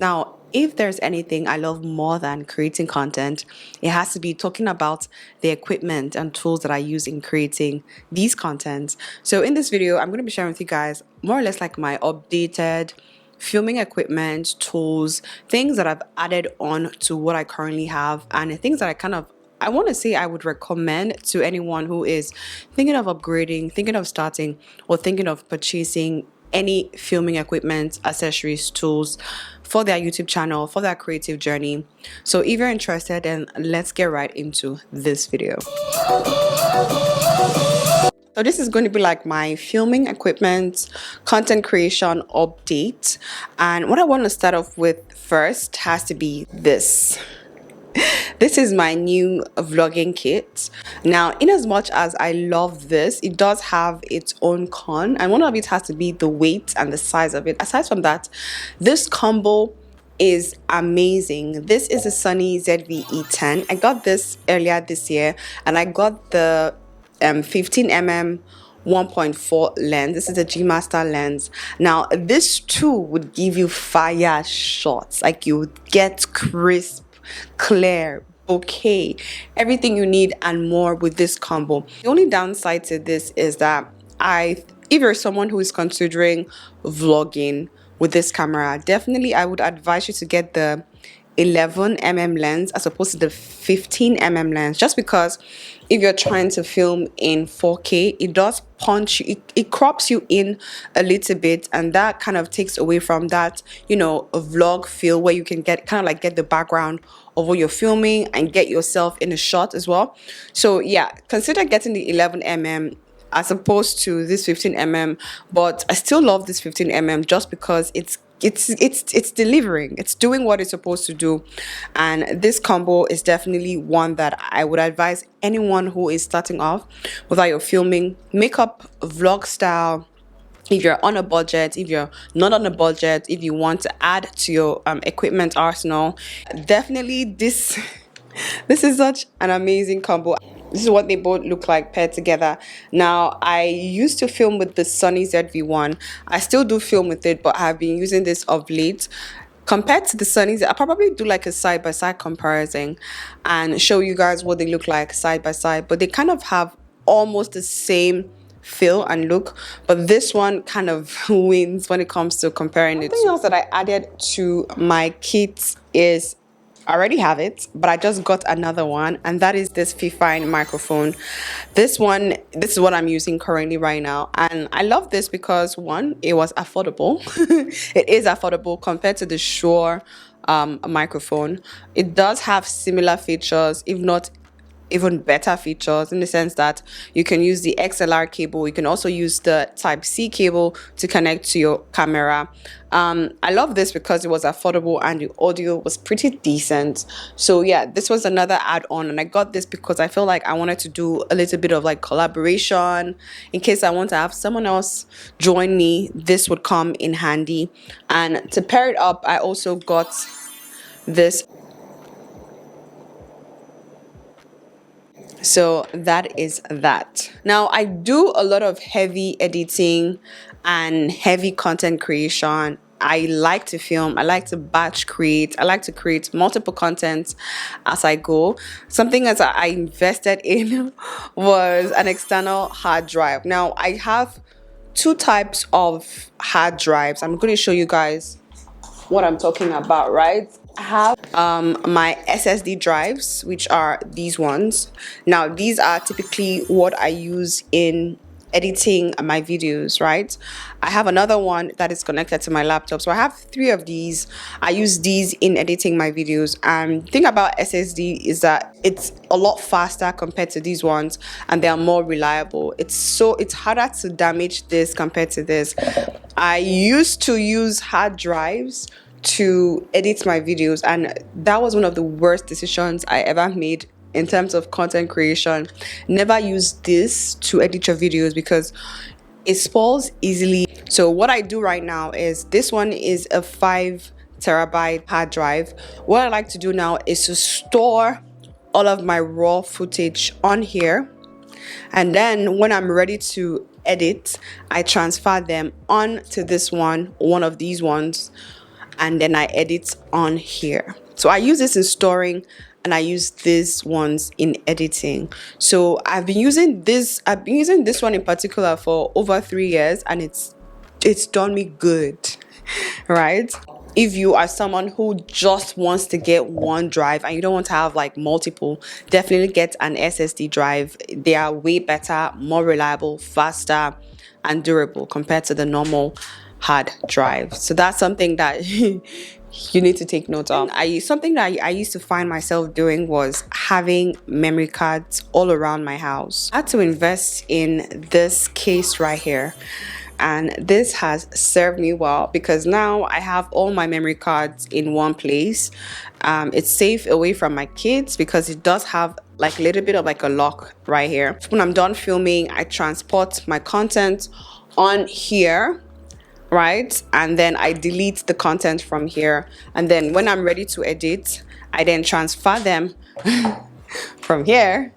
Now, if there's anything I love more than creating content, it has to be talking about the equipment and tools that I use in creating these contents. So in this video, I'm going to be sharing with you guys more or less like my updated filming equipment, tools, things that I've added on to what I currently have, and things that I want to say I would recommend to anyone who is thinking of upgrading, thinking of starting, or thinking of purchasing any filming equipment, accessories, tools for their YouTube channel, for their creative journey. So if you're interested, then let's get right into this video. So this is going to be like my filming equipment, content creation update. And what I want to start off with first has to be this. This is my new vlogging kit. Now, in as much as I love this, it does have its own con, and one of it has to be the weight and the size of it. Aside from that, this combo is amazing. This is a Sony ZV-E10. I got this earlier this year, and I got the 15mm 1.4 lens. This is a G Master lens. Now, this too would give you fire shots. Like, you would get crisp, clear, bokeh, everything you need and more with this combo. The only downside to this is that if you're someone who is considering vlogging with this camera, definitely I would advise you to get the 11mm lens as opposed to the 15mm lens, just because if you're trying to film in 4K, it does punch you, it crops you in a little bit, and that kind of takes away from that, you know, a vlog feel where you can get the background of what you're filming and get yourself in a shot as well. So yeah, consider getting the 11mm as opposed to this 15mm, but I still love this 15mm just because it's delivering, it's doing what it's supposed to do. And this combo is definitely one that I would advise anyone who is starting off, whether you're filming makeup, vlog style, if you're on a budget, if you're not on a budget, if you want to add to your equipment arsenal. Definitely this is such an amazing combo. This is what they both look like paired together. Now, I used to film with the Sony ZV-1. I still do film with it, but I've been using this of late. Compared to the Sony, I'll probably do like a side-by-side comparison and show you guys what they look like side by side. But they kind of have almost the same feel and look, but this one kind of wins when it comes to comparing it. Something else that I added to my kit is, I already have it, but I just got another one, and that is this Fifine microphone. This is what I'm using currently right now, and I love this because, one, it was affordable. It is affordable compared to the Shure microphone. It does have similar features, if not even better features, in the sense that you can use the XLR cable, you can also use the Type-C cable to connect to your camera. I love this because it was affordable and the audio was pretty decent. So yeah, this was another add-on, and I got this because I feel like I wanted to do a little bit of like collaboration. In case I want to have someone else join me, this would come in handy. And to pair it up, I also got this. So that is that. Now, I do a lot of heavy editing and heavy content creation. I like to film, I like to batch create, I like to create multiple contents as I go. Something that I invested in was an external hard drive. Now, I have two types of hard drives. I'm going to show you guys what I'm talking about, right? I have my SSD drives, which are these ones. Now, these are typically what I use in editing my videos, right? I have another one that is connected to my laptop. So I have three of these. I use these in editing my videos. And the thing about SSD is that it's a lot faster compared to these ones, and they are more reliable. It's harder to damage this compared to this. I used to use hard drives to edit my videos, and that was one of the worst decisions I ever made in terms of content creation. Never use this to edit your videos because it spoils easily. So what I do right now is, this one is a 5TB hard drive. What I like to do now is to store all of my raw footage on here, and then when I'm ready to edit, I transfer them on to this one of these ones. and then I edit on here. So I use this in storing and I use these ones in editing. So I've been using this one in particular for over 3 years, and it's done me good, right? If you are someone who just wants to get one drive and you don't want to have like multiple, definitely get an SSD drive. They are way better, more reliable, faster, and durable compared to the normal hard drive. So that's something that you need to take note of. Something that I used to find myself doing was having memory cards all around my house. I had to invest in this case right here, and this has served me well because now I have all my memory cards in one place. It's safe away from my kids because it does have like a little bit of like a lock right here. When I'm done filming, I transport my content on here, right? And then I delete the content from here. And then when I'm ready to edit, I then transfer them from here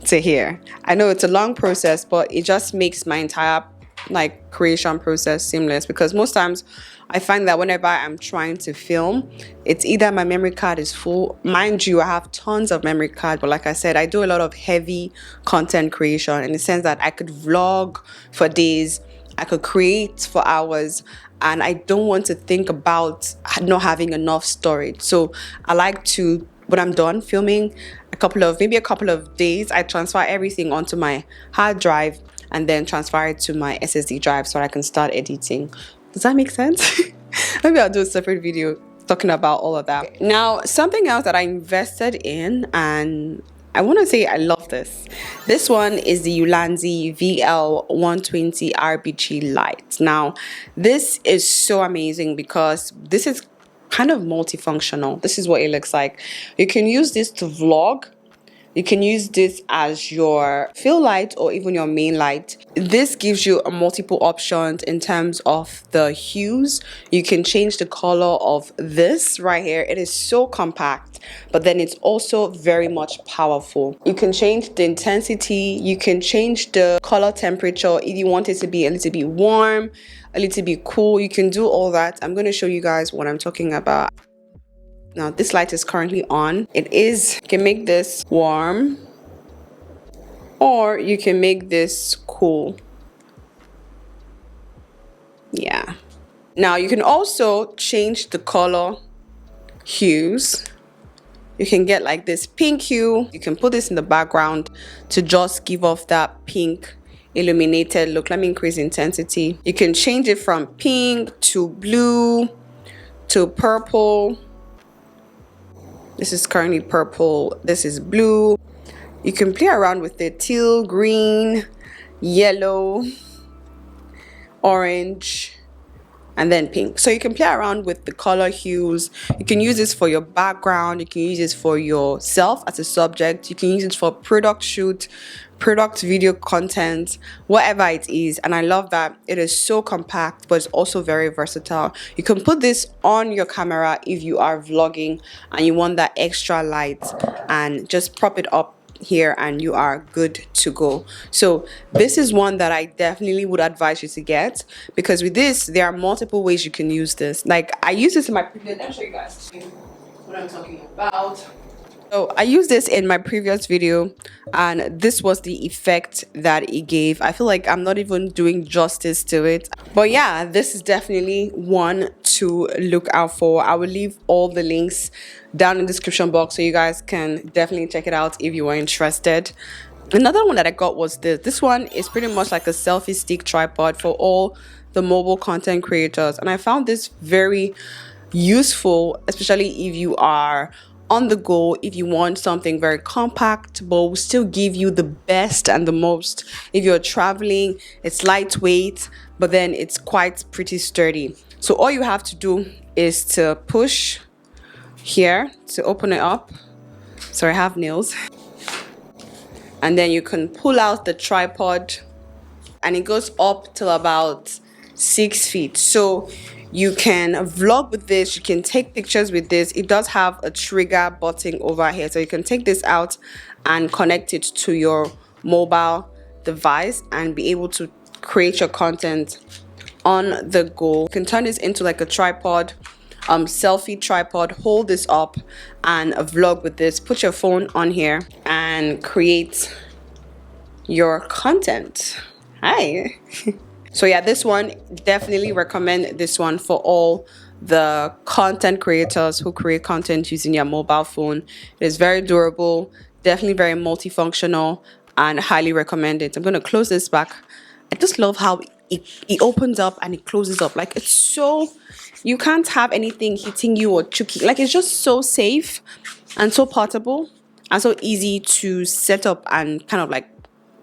to here. I know it's a long process, but it just makes my entire like creation process seamless, because most times I find that whenever I'm trying to film, it's either my memory card is full. Mind you, I have tons of memory card, but like I said, I do a lot of heavy content creation in the sense that I could vlog for days, I could create for hours, and I don't want to think about not having enough storage. So I like to, when I'm done filming, maybe a couple of days, I transfer everything onto my hard drive and then transfer it to my SSD drive so I can start editing. Does that make sense? Maybe I'll do a separate video talking about all of that. Now, something else that I invested in, and I want to say I love this. This one is the Ulanzi VL120 RGB Light. Now, this is so amazing because this is kind of multifunctional. This is what it looks like. You can use this to vlog. You can use this as your fill light or even your main light. This gives you multiple options in terms of the hues. You can change the color of this right here. It is so compact, but then it's also very much powerful. You can change the intensity. You can change the color temperature if you want it to be a little bit warm, a little bit cool. You can do all that. I'm going to show you guys what I'm talking about. Now this light is currently on. You can make this warm or you can make this cool. Yeah. Now you can also change the color hues. You can get like this pink hue. You can put this in the background to just give off that pink illuminated look. Let me increase intensity. You can change it from pink to blue to purple. This is currently purple. This is blue. You can play around with it. Teal, green, yellow, orange, and then pink. So you can play around with the color hues. You can use this for your background. You can use this for yourself as a subject. You can use it for product shoot, product video content, whatever it is. And I love that it is so compact, but it's also very versatile. You can put this on your camera if you are vlogging and you want that extra light, and just prop it up here and you are good to go. So this is one that I definitely would advise you to get, because with this there are multiple ways you can use this. Like I use this in my previous, let me show you guys what I'm talking about. So I used this in my previous video and this was the effect that it gave. I feel like I'm not even doing justice to it, but yeah, this is definitely one to look out for. I will leave all the links down in the description box so you guys can definitely check it out if you are interested. Another one that I got was this one is pretty much like a selfie stick tripod for all the mobile content creators, and I found this very useful, especially if you are on the go, if you want something very compact but will still give you the best and the most. If you're traveling, it's lightweight but then it's quite pretty sturdy. So all you have to do is to push here to open it up. Sorry, I have nails. And then you can pull out the tripod and it goes up till about 6 feet. So you can vlog with this, you can take pictures with this. It does have a trigger button over here, so you can take this out and connect it to your mobile device and be able to create your content on the go. You can turn this into like a tripod selfie tripod, hold this up and vlog with this. Put your phone on here and create your content. Hi. So yeah, this one, definitely recommend this one for all the content creators who create content using your mobile phone. It is very durable, definitely very multifunctional, and highly recommend it. I'm going to close this back. I just love how it opens up and it closes up. Like, it's so, you can't have anything hitting you or chucky. Like, it's just so safe and so portable and so easy to set up and kind of like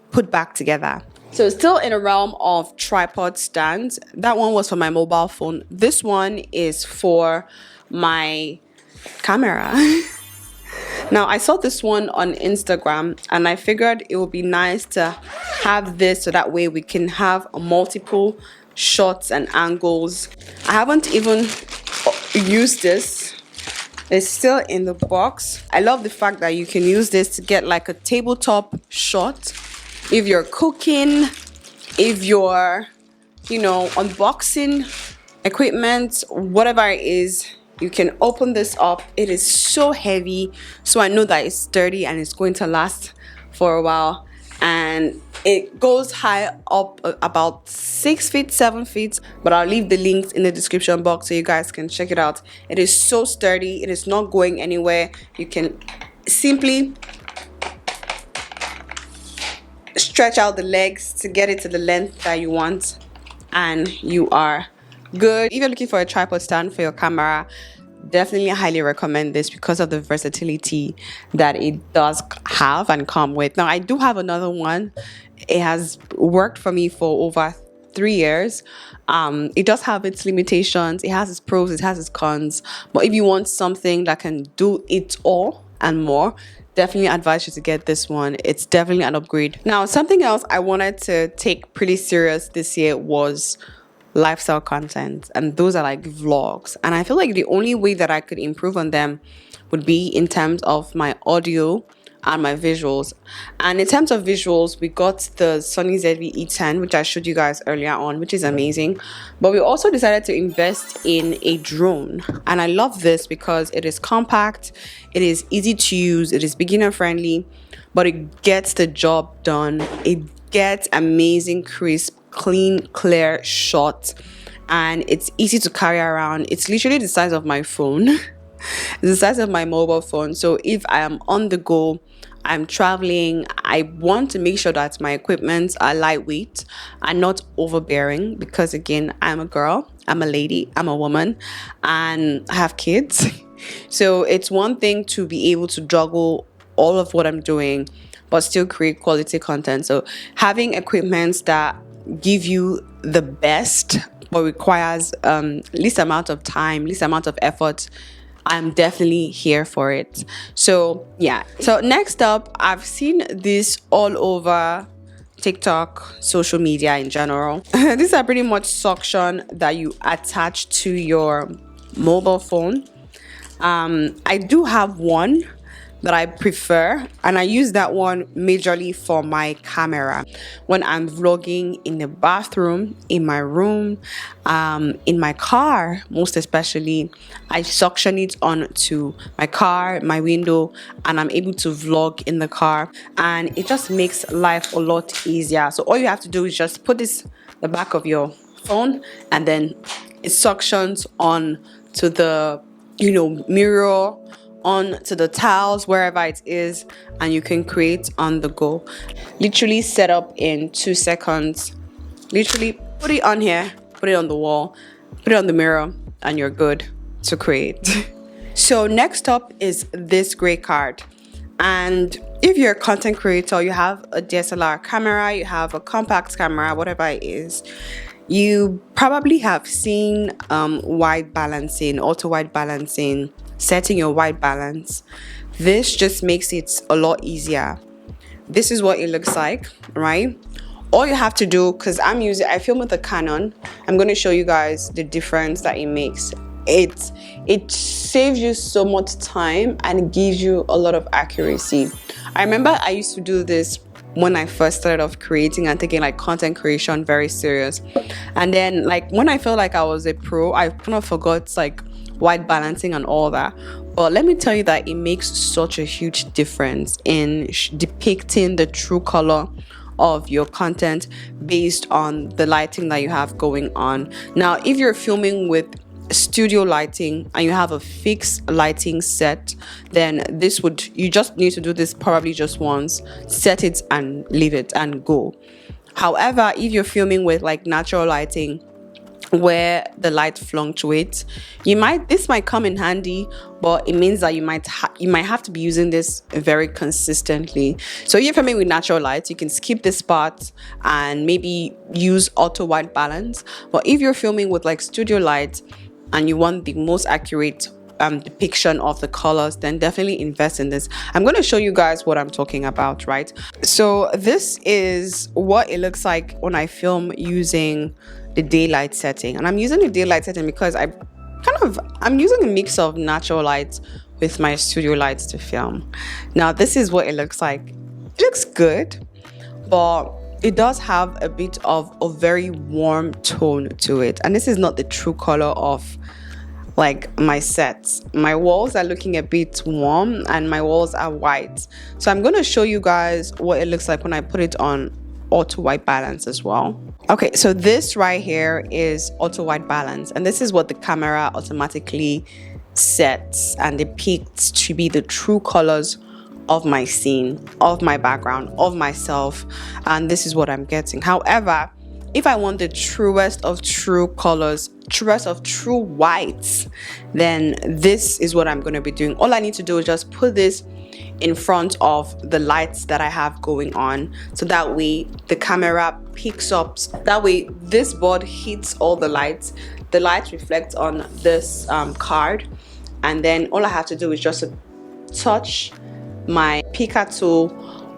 put back together. So still in a realm of tripod stands, that one was for my mobile phone. This one is for my camera. Now, I saw this one on Instagram and I figured it would be nice to have this so that way we can have multiple shots and angles. I haven't even used this. It's still in the box. I love the fact that you can use this to get like a tabletop shot. If you're cooking, if you're, you know, unboxing equipment, whatever it is, you can open this up. It is so heavy, so I know that it's sturdy and it's going to last for a while. And it goes high up, about 6 feet, 7 feet, but I'll leave the links in the description box so you guys can check it out. It is so sturdy. It is not going anywhere. You can simply stretch out the legs to get it to the length that you want and you are good. If you're looking for a tripod stand for your camera, definitely highly recommend this because of the versatility that it does have and come with. Now, I do have another one. It has worked for me for over 3 years. It does have its limitations. It has its pros, it has its cons, but if you want something that can do it all and more, definitely advise you to get this one. It's definitely an upgrade. Now, something else I wanted to take pretty serious this year was lifestyle content, and those are like vlogs. And I feel like the only way that I could improve on them would be in terms of my audio and my visuals. And in terms of visuals, we got the Sony ZV-E10, which I showed you guys earlier on, which is amazing. But we also decided to invest in a drone, and I love this because it is compact, it is easy to use, it is beginner friendly, but it gets the job done. It gets amazing, crisp, clean, clear shots, and it's easy to carry around. It's literally the size of my phone. It's the size of my mobile phone. So if I am on the go, I'm traveling, I want to make sure that my equipment are lightweight and not overbearing, because again, I'm a girl, I'm a lady, I'm a woman, and I have kids. So it's one thing to be able to juggle all of what I'm doing but still create quality content. So having equipment that give you the best but requires least amount of time, least amount of effort, I'm definitely here for it. So yeah, so next up, I've seen this all over TikTok, social media in general. These are pretty much suction that you attach to your mobile phone. I do have one that I prefer, and I use that one majorly for my camera when I'm vlogging in the bathroom, in my room, in my car. Most especially, I suction it onto my car, my window, and I'm able to vlog in the car, and it just makes life a lot easier. So all you have to do is just put this the back of your phone, and then it suctions on to the, you know, mirror, on to the tiles, wherever it is, and you can create on the go. Literally set up in 2 seconds. Literally put it on here, put it on the wall, put it on the mirror, and you're good to create. So next up is this gray card. And if you're a content creator, you have a DSLR camera, you have a compact camera, whatever it is, you probably have seen white balancing, auto white balancing, setting your white balance. This just makes it a lot easier. This is what it looks like, right? All you have to do, because I film with a Canon, I'm going to show you guys the difference that it makes. It saves you so much time and it gives you a lot of accuracy. I remember I used to do this when I first started off creating and taking like content creation very serious, and then like when I felt like I was a pro, I kind of forgot like white balancing and all that. But let me tell you that it makes such a huge difference in depicting the true color of your content based on the lighting that you have going on. Now, if you're filming with studio lighting and you have a fixed lighting set, then you just need to do this probably just once, set it and leave it and go. However, if you're filming with like natural lighting where the light fluctuates, this might come in handy, but it means that you might have to be using this very consistently. So if you're filming with natural light, you can skip this part and maybe use auto white balance. But if you're filming with like studio light and you want the most accurate depiction of the colors, then definitely invest in this. I'm going to show you guys what I'm talking about, right? So this is what it looks like when I film using the daylight setting. And I'm using the daylight setting because I'm using a mix of natural light with my studio lights to film. Now this is what it looks like. It looks good, but it does have a bit of a very warm tone to it, and this is not the true color of like my sets. My walls are looking a bit warm and my walls are white. So I'm going to show you guys what it looks like when I put it on auto white balance as well. Okay, so this right here is auto white balance, and this is what the camera automatically sets and depicts to be the true colors of my scene, of my background, of myself, and this is what I'm getting. However, if I want the truest of true colors, truest of true whites, then this is what I'm going to be doing. All I need to do is just put this in front of the lights that I have going on, so that way the camera picks up, that way this board hits all the lights reflect on this card, and then all I have to do is just touch my picker tool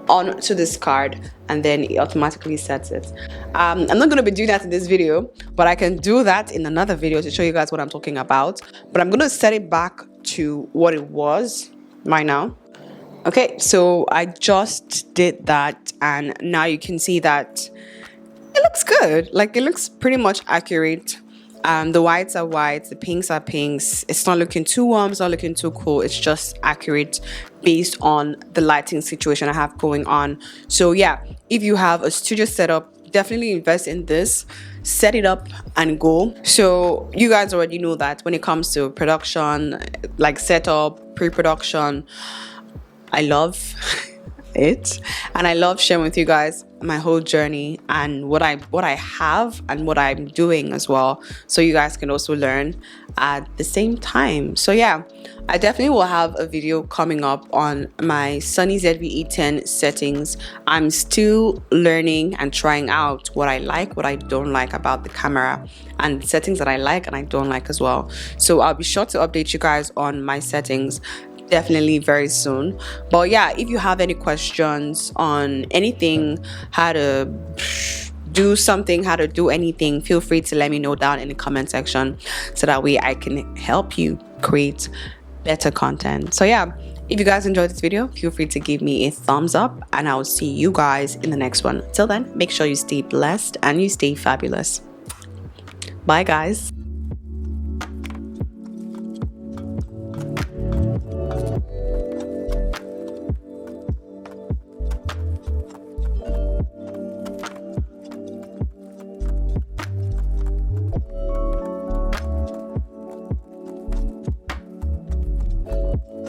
onto this card, and then it automatically sets it. I'm not going to be doing that in this video, but I can do that in another video to show you guys what I'm talking about. But I'm going to set it back to what it was right now. Okay, so I just did that, and now you can see that it looks good. Like, it looks pretty much accurate. The whites are whites, the pinks are pinks. It's not looking too warm, it's not looking too cool. It's just accurate based on the lighting situation I have going on. So yeah, if you have a studio setup, definitely invest in this, set it up and go. So you guys already know that when it comes to production, like setup, pre-production, I love it, and I love sharing with you guys my whole journey and what I have and what I'm doing as well, so you guys can also learn at the same time. So yeah, I definitely will have a video coming up on my Sony ZV-E10 settings. I'm still learning and trying out what I like, what I don't like about the camera, and settings that I like and I don't like as well. So I'll be sure to update you guys on my settings definitely very soon. But yeah, if you have any questions on anything, how to do something, how to do anything, feel free to let me know down in the comment section, so that way I can help you create better content. So yeah, if you guys enjoyed this video, feel free to give me a thumbs up, and I will see you guys in the next one. Till then, make sure you stay blessed and you stay fabulous. Bye guys.